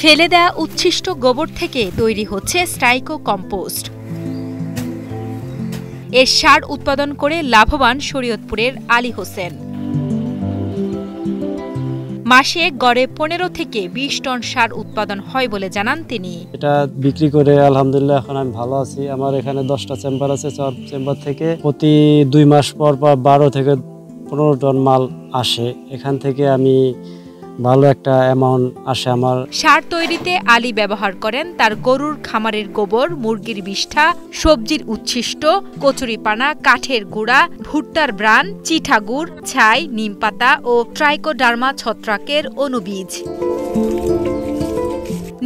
ফেলে দেয়া উচ্ছিষ্ট গোবর থেকে তৈরি হচ্ছে স্ট্রাইকো কম্পোস্ট। এর সার উৎপাদন করে লাভবান শরীয়তপুরের আলী হোসেন। মাসে গড়ে 15 থেকে 20 টন সার উৎপাদন হয় বলে জানান তিনি। এটা বিক্রি করে আলহামদুলিল্লাহ এখন আমি ভালো আছি। আমার এখানে 10টা চেম্বার আছে। সব চেম্বার থেকে প্রতি 2 মাস পর 12 থেকে 15 টন মাল আসে। এখান থেকে আমি ভালো একটা অ্যামাউন্ট আসে আমার। সার তৈরিতে আলী ব্যবহার করেন তার গরুর খামারের গোবর, মুরগির বিষ্ঠা, সবজির উচ্ছিষ্ট, কচুরিপানা, কাঠের গুঁড়া, ভুট্টার ব্রান, চিঠাগুড়, ছাই, নিমপাতা ও ট্রাইকোডার্মা ছত্রাকের অণুবীজ।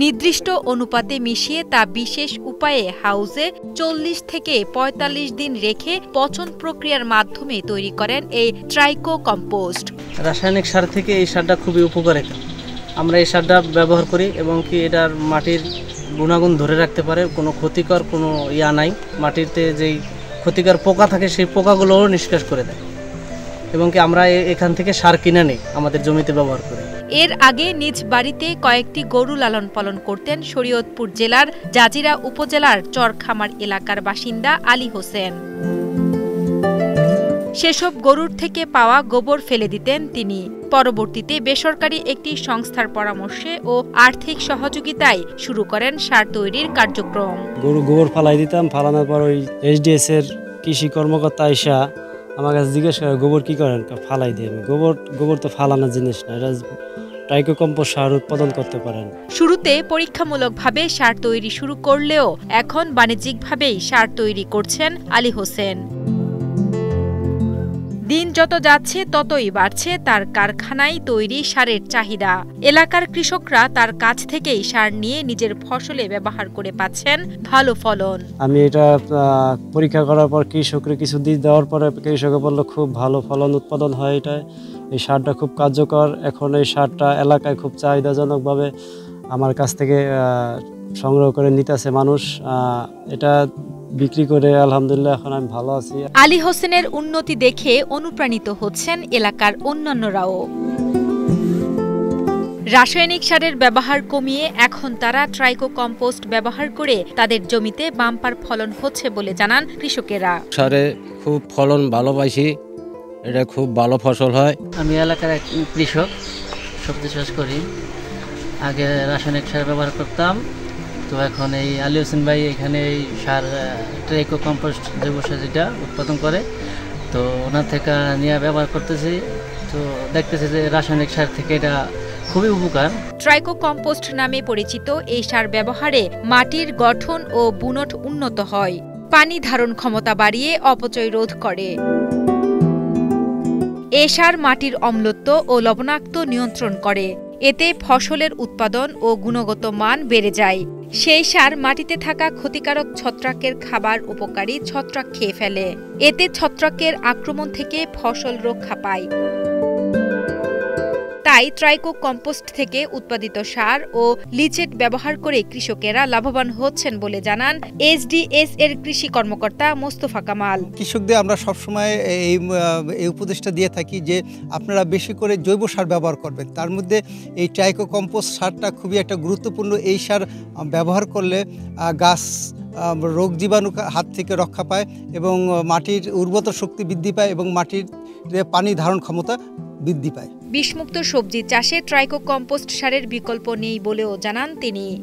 নির্দিষ্ট অনুপাতে মিশিয়ে তা বিশেষ উপায়ে হাউজে 40 থেকে 45 দিন রেখে পচন প্রক্রিয়ার মাধ্যমে তৈরি করেন এই ট্রাইকো কম্পোস্ট। রাসায়নিক সার থেকে এই সারটা খুবই উপকারী। আমরা এই সারটা ব্যবহার করি এবং কি এটার মাটির গুণাগুণ ধরে রাখতে পারে, কোনো ক্ষতিকর কোনো নাই। মাটিতে যেই ক্ষতিকর পোকা থাকে সেই পোকাগুলোও নিষ্কাশ করে দেয় এবং কি আমরা এখান থেকে সার কিনে নিই, আমাদের জমিতে ব্যবহার করি। এর আগে নিজ বাড়িতে কয়েকটি গরু লালন পালন করতেন শরীয়তপুর জেলার জাজিরা উপজেলার চরখামার এলাকার বাসিন্দা আলী হোসেন। সেসব গরুর থেকে পাওয়া গোবর ফেলে দিতেন তিনি। পরবর্তীতে বেসরকারি একটি সংস্থার পরামর্শে ও আর্থিক সহযোগিতায় শুরু করেন সার তৈরির কার্যক্রম। গরু গোবর ফালাই দিতাম। ফালানোর পর ওই এসডিএস এর কৃষি কর্মকর্তা আইসা আমার কাছে জিজ্ঞেস করে গোবর কি করেন? ফালাই দিই আমি। গোবর তো ফালানোর জিনিস না, এটা ট্রাইকো কম্পোস্ট সার উৎপাদন করতে পারেন। শুরুতে পরীক্ষামূলকভাবে সার তৈরি শুরু করলেও এখন বাণিজ্যিকভাবেই সার তৈরি করছেন আলী হোসেন। দিন যত যাচ্ছে ততই বাড়ছে তার কারখানায় তৈরি সারের চাহিদা। এলাকার কৃষকরা তার কাছ থেকেই সার নিয়ে নিজের ফসলে ব্যবহার করে পাচ্ছেন ভালো ফলন। আমি এটা পরীক্ষা করার পর কৃষকরা কিছু দিন দেওয়ার পরে কৃষকে বললো খুব ভালো ফলন উৎপাদন হয়। এই সারটা খুব কার্যকর। এখন এই সারটা এলাকায় খুব চাহিদাজনকভাবে আমার কাছ থেকে সংগ্রহ করে নিতেছে মানুষ। এটা বিক্রি করে আলহামদুলিল্লাহ এখন আমি ভালো আছি। আলী হোসেনের উন্নতি দেখে অনুপ্রাণিত হচ্ছেন এলাকার অন্যান্যরাও। রাসায়নিক সারের ব্যবহার কমিয়ে এখন তারা ট্রাইকো কম্পোস্ট ব্যবহার করে তাদের জমিতে বাম্পার ফলন হচ্ছে বলে জানান কৃষকেরা। সারে খুব ফলন ভালো পাইছি, এটা খুব ভালো ফসল হয়। আমি এলাকার এক কৃষক, সবজি চাষ করি। আগে রাসায়নিক সার ব্যবহার করতাম, তো এখন এই আলী হোসেন ভাই এখানে এই সার ট্রাইকো কম্পোস্ট জৈব সার যেটা উৎপাদন করে, তো ওনার থেকে নিয়ে ব্যবহার করতেছি। তো দেখতেছি যে রাসায়নিক সার থেকে এটা খুবই উপকার। ট্রাইকো কম্পোস্ট নামে পরিচিত এই সার ব্যবহারে মাটির গঠন ও বুনট উন্নত হয়, পানি ধারণ ক্ষমতা বাড়িয়ে অপচয় রোধ করে। এ সার মাটির অম্লত্ব ও লবণাক্ত নিয়ন্ত্রণ করে। এতে ফসলের উৎপাদন ও গুণগত মান বেড়ে যায়। সেই সার মাটিতে থাকা ক্ষতিকারক ছত্রাকের খাবার উপকারী ছত্রাক খেয়ে ফেলে। এতে ছত্রাকের আক্রমণ থেকে ফসল রক্ষা পায়। তাই ট্রাইকো কম্পোস্ট থেকে উৎপাদিত সার ও লিচেট ব্যবহার করে কৃষকেরা লাভবান হচ্ছেন বলে জানান এসডিএস এর কৃষি কর্মকর্তা মোস্তফা কামাল। কৃষকদের আমরা সবসময় এই উপদেশটা দিয়ে থাকি যে আপনারা বেশি করে জৈব সার ব্যবহার করবেন। তার মধ্যে এই ট্রাইকো কম্পোস্ট সারটা খুবই একটা গুরুত্বপূর্ণ। এই সার ব্যবহার করলে গাছ রোগ জীবাণু হাত থেকে রক্ষা পায় এবং মাটির উর্বরতা শক্তি বৃদ্ধি পায় এবং মাটির পানি ধারণ ক্ষমতা বৃদ্ধি পায়। বিষমুক্ত সবজি চাষে ট্রাইকো কম্পোস্ট সারের বিকল্প নেই বলেও জানান তিনি।